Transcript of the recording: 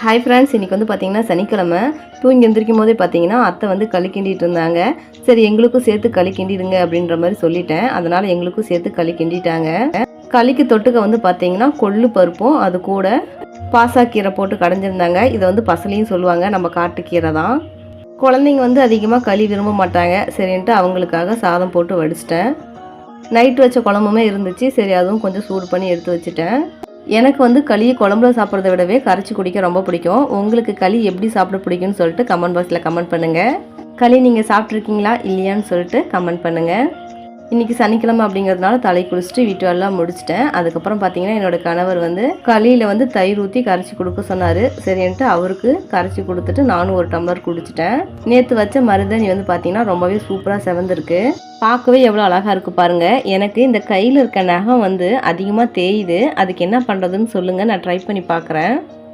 Hi friends, இன்றைக்கி வந்து பார்த்திங்கன்னா சனிக்கிழமை. தூங்கி எந்திரிக்கும் போதே பார்த்திங்கன்னா அத்தை வந்து களி கிண்டிகிட்டு இருந்தாங்க. சரி, எங்களுக்கும் சேர்த்து களி கிண்டிடுங்க அப்படின்ற மாதிரி சொல்லிட்டேன். அதனால் எங்களுக்கும் சேர்த்து களி கிண்டிட்டாங்க. களிக்கு தொட்டுக்க வந்து பார்த்திங்கன்னா கொள்ளு பருப்பும் அது கூட பாசாக்கீரை போட்டு கடைஞ்சிருந்தாங்க. இதை வந்து பசலையும் சொல்லுவாங்க, நம்ம காட்டுக்கீரை தான். குழந்தைங்க வந்து அதிகமாக களி விரும்ப மாட்டாங்க. சரின்ட்டு அவங்களுக்காக சாதம் போட்டு வடிச்சிட்டேன். நைட்டு வச்ச குழம்புமே இருந்துச்சு. சரி, அதுவும் கொஞ்சம் சூடு பண்ணி எடுத்து வச்சுட்டேன். எனக்கு வந்து களியை குழம்புல சாப்பிட்றத விடவே கரைச்சி குடிக்க ரொம்ப பிடிக்கும். உங்களுக்கு களி எப்படி சாப்பிட பிடிக்கும்னு சொல்லிட்டு கமெண்ட் பாக்ஸில் கமெண்ட் பண்ணுங்கள். களி நீங்கள் சாப்பிட்ருக்கீங்களா இல்லையான்னு சொல்லிட்டு கமெண்ட் பண்ணுங்கள். இன்றைக்கி சனிக்கிழமை அப்படிங்கிறதுனால தலை குளிச்சுட்டு வீட்டு எல்லாம் முடிச்சிட்டேன். அதுக்கப்புறம் பார்த்தீங்கன்னா என்னோட கணவர் வந்து களியில் வந்து தயிர் ஊற்றி கரைச்சி கொடுக்க சொன்னார். சரின்ட்டு அவருக்கு கரைச்சி கொடுத்துட்டு நானும் ஒரு டம்ளர் குடிச்சிட்டேன். நேற்று வச்ச மருதாணி வந்து பார்த்தீங்கன்னா ரொம்பவே சூப்பராக செவந்திருக்கு. பார்க்கவே எவ்வளோ அழகாக இருக்குது பாருங்கள். எனக்கு இந்த கையில் இருக்க நகம் வந்து அதிகமாக தேயுது. அதுக்கு என்ன பண்ணுறதுன்னு சொல்லுங்கள், நான் ட்ரை பண்ணி பார்க்குறேன்.